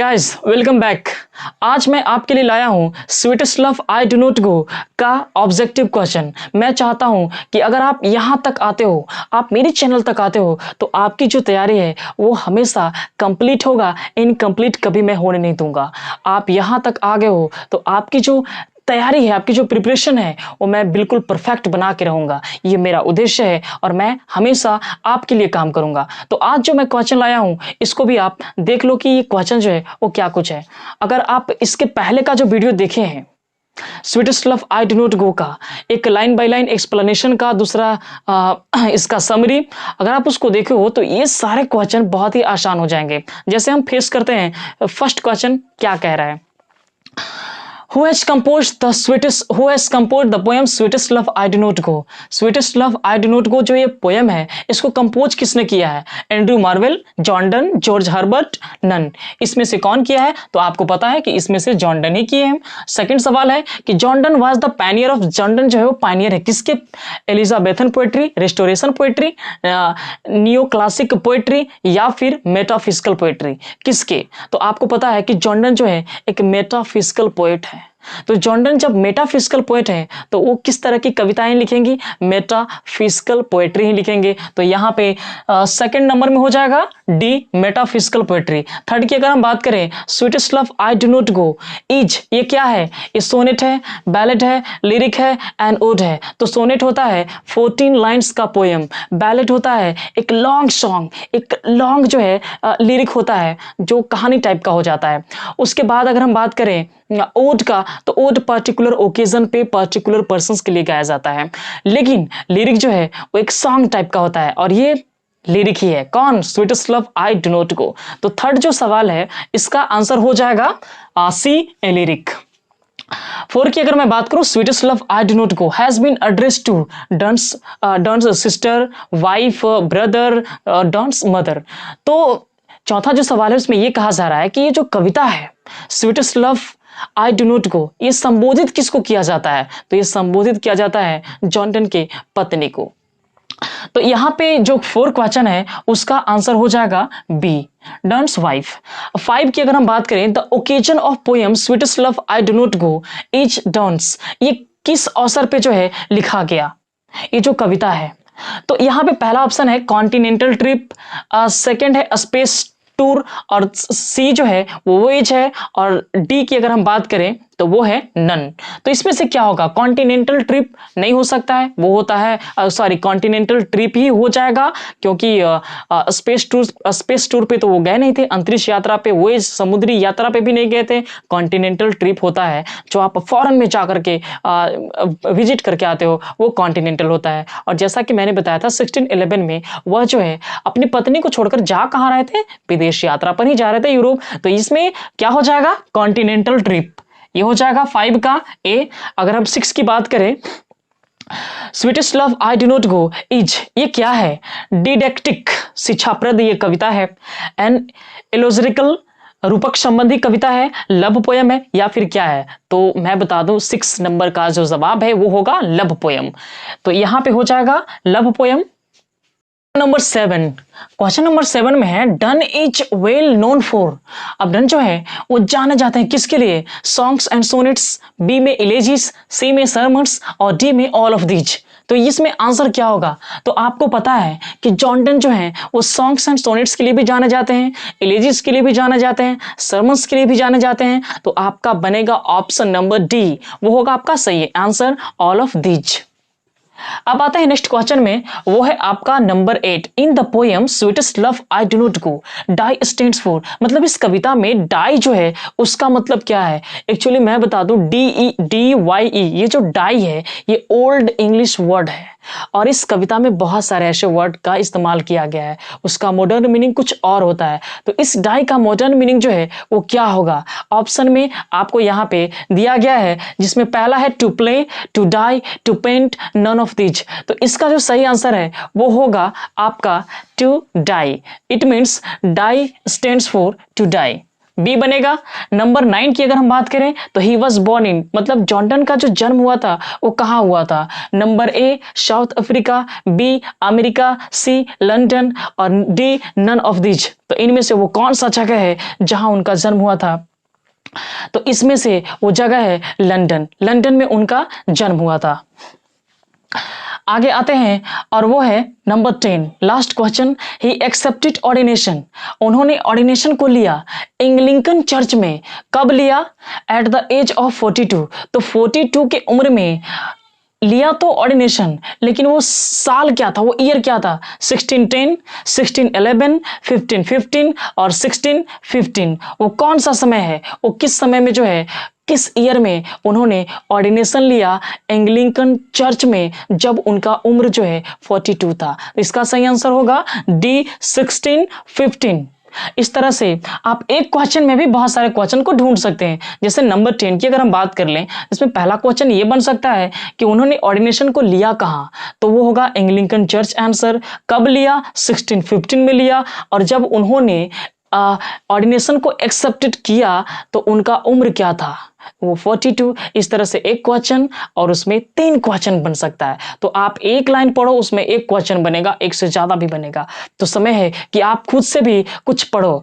Guys welcome back. आज मैं आपके लिए लाया हूँ sweetest love I do not गो का ऑब्जेक्टिव क्वेश्चन। मैं चाहता हूँ कि अगर आप यहाँ तक आते हो, आप मेरे चैनल तक आते हो, तो आपकी जो तैयारी है वो हमेशा कंप्लीट होगा, इनकम्प्लीट कभी मैं होने नहीं दूंगा। आप यहाँ तक आ गए हो तो आपकी जो तैयारी है, आपकी जो प्रिपरेशन है वो मैं बिल्कुल परफेक्ट बना के रहूंगा। ये मेरा उद्देश्य है और मैं हमेशा आपके लिए काम करूंगा। तो आज जो मैं क्वेश्चन लाया हूं इसको भी आप देख लो कि ये क्वेश्चन जो है वो क्या कुछ है। अगर आप इसके पहले का जो वीडियो देखे हैं sweetest love I do not गो का, एक लाइन बाय लाइन एक्सप्लेनेशन का, दूसरा इसका समरी, अगर आप उसको देखे हो तो ये सारे क्वेश्चन बहुत ही आसान हो जाएंगे। जैसे हम फेस करते हैं, फर्स्ट क्वेश्चन क्या कह रहा है, Who has composed the poem Sweetest Love I Do Not Go? Sweetest Love I Do Not Go जो ये पोएम है इसको कंपोज किसने किया है? Andrew Marvell, John Donne, George Herbert, none. इसमें से कौन किया है? तो आपको पता है कि इसमें से जॉन डन ही किए हैं। सेकंड सवाल है कि John Donne was the Pioneer of, John Donne जो है वो पायनियर है किसके? Elizabethan poetry, restoration poetry, neo classic poetry या फिर मेटाफिजिकल पोएट्री, किसके? तो आपको पता है कि जॉन डन जो है एक मेटाफिजिकल पोएट है। तो जॉन डन जब मेटाफिजिकल पोएट है तो वो किस तरह की कविताएं लिखेंगी? मेटाफिजिकल पोएट्री ही लिखेंगे। तो यहाँ पे सेकंड नंबर में हो जाएगा डी, मेटाफिजिकल पोएट्री। थर्ड की अगर हम बात करें, sweetest love I do not go is, ये क्या है? ये सोनेट है, बैलेड है, लिरिक है एंड ओड है। तो सोनेट होता है 14 लाइन्स का पोएम, बैलेड होता है एक लॉन्ग सॉन्ग, एक लॉन्ग जो है लिरिक होता है जो कहानी टाइप का हो जाता है। उसके बाद अगर हम बात करें ओड का, तो ओड पर्टिकुलर ओकेजन पे पर्टिकुलर पर्संस के लिए गाया जाता है, लेकिन लिरिक जो है वो एक सॉन्ग टाइप का होता है और ये लिरिक ही है। कौन? Sweetest love I do not गो। तो थर्ड जो सवाल है इसका आंसर हो जाएगा सी, ए लिरिक। फोर की अगर मैं बात करूं, sweetest love I do not go has been address to Donne's sister, wife, brother, Donne's mother. तो चौथा जो सवाल है उसमें ये कहा जा रहा है कि ये जो कविता है sweetest love I do not गो, ये संबोधित किसको किया जाता है? तो ये संबोधित किया जाता है जॉन डन के पत्नी को। तो यहाँ पे जो फोर क्वेश्चन है उसका आंसर हो जाएगा बी, डन्स वाइफ। फाइव की अगर हम बात करें, the occasion of poem sweetest love I do not go is Donne's, ये किस अवसर पे जो है लिखा गया ये जो कविता है? तो यहाँ पे पहला ऑप्शन है कॉन्टिनेंटल ट्रिप, सेकेंड है स्पेस टूर, और सी जो है वो वोएज है, और डी की अगर हम बात करें तो वो है नन। तो इसमें से क्या होगा? कॉन्टिनेंटल ट्रिप नहीं हो सकता है, वो होता है सॉरी कॉन्टिनेंटल ट्रिप ही हो जाएगा, क्योंकि स्पेस टूर पे तो वो गए नहीं थे, अंतरिक्ष यात्रा पे, वो समुद्री यात्रा पे भी नहीं गए थे। कॉन्टिनेंटल ट्रिप होता है जो आप फॉरेन में जा करके विजिट करके आते हो, वो कॉन्टिनेंटल होता है। और जैसा कि मैंने बताया था 1611 में वह जो है अपनी पत्नी को छोड़कर जा कहाँ रहे थे? विदेश यात्रा पर ही जा रहे थे, यूरोप। तो इसमें क्या हो जाएगा? Continental trip. ये हो जाएगा 5 का ए। अगर हम 6 की बात करें, sweetest love I do not go is, ये क्या है? डिडैक्टिक, शिक्षाप्रद ये कविता है, एन एलोजरिकल, रूपक संबंधी कविता है, लव पोयम है, या फिर क्या है? तो मैं बता दूं 6 नंबर का जो जवाब है वो होगा लव पोयम। तो यहां पे हो जाएगा love poem. Number 7, question number 7 में है done is well known for. अब डन जो है वो जाने जाते हैं किसके लिए? सॉन्ग्स एंड सोनेट्स, बी में इलेजिस, सी में सरमन्स और डी में ऑल ऑफ दीज। तो इसमें आंसर क्या होगा? तो आपको पता है कि जॉन डन जो है वो सॉन्ग्स एंड सोनेट्स के लिए भी जाने जाते हैं, इलेजिस के लिए भी जाने जाते हैं, सरमन्स के लिए भी जाने जाते हैं। तो आपका बनेगा ऑप्शन नंबर डी, वो होगा आपका सही आंसर, ऑल ऑफ दीज। अब आता है नेक्स्ट क्वेश्चन में, वो है आपका number 8। In the poem sweetest love I do not go die stands for, मतलब इस कविता में डाई जो है उसका मतलब क्या है? एक्चुअली मैं बता दूं DEDYE, ये जो डाई है ये ओल्ड इंग्लिश वर्ड है और इस कविता में बहुत सारे ऐसे वर्ड का इस्तेमाल किया गया है, उसका मॉडर्न मीनिंग कुछ और होता है। तो इस डाई का मॉडर्न मीनिंग जो है वो क्या होगा? ऑप्शन में आपको यहाँ पे दिया गया है, जिसमें पहला है to play, to die, to paint, none of these. तो इसका जो सही आंसर है वो होगा आपका to die. It means die stands for to die. B बनेगा। नंबर 9 की अगर हम बात करें तो ही वॉज बोर्न इन, मतलब जॉर्डन का जो जन्म हुआ था वो कहाँ हुआ था? Number A South Africa, B America, C London और डी नन ऑफ दिज। तो इनमें से वो कौन सा जगह है जहां उनका जन्म हुआ था? तो इसमें से वो जगह है लंदन। लंदन में उनका जन्म हुआ था। आगे आते हैं और वो है number 10, last question. He accepted ordination, उन्होंने ऑर्डिनेशन को लिया एंग्लिकन चर्च में। कब लिया? At the age of 42। तो 42 की उम्र में लिया तो ऑर्डिनेशन, लेकिन वो साल क्या था, वो ईयर क्या था? 1610, 1611, 1515 और 1615। वो कौन सा समय है? वो किस समय में जो है, किस ईयर में उन्होंने ऑर्डिनेशन लिया एंग्लिकन चर्च में, जब उनका उम्र जो है 42 था? इसका सही आंसर होगा डी 1615। इस तरह से आप एक क्वेश्चन में भी बहुत सारे क्वेश्चन को ढूंढ सकते हैं। जैसे नंबर 10 की अगर हम बात कर लें, इसमें पहला क्वेश्चन ये बन सकता है कि उन्होंने ऑर्डिनेशन को लिया कहाँ, तो वो होगा एंग्लिकन चर्च आंसर। कब लिया? 1615 में लिया। और जब उन्होंने ऑर्डिनेशन को एक्सेप्टेड किया तो उनका उम्र क्या था? वो 42। इस तरह से एक क्वेश्चन और उसमें 3 क्वेश्चन बन सकता है। तो आप एक लाइन पढ़ो, उसमें एक क्वेश्चन बनेगा, एक से ज्यादा भी बनेगा। तो समय है कि आप खुद से भी कुछ पढ़ो।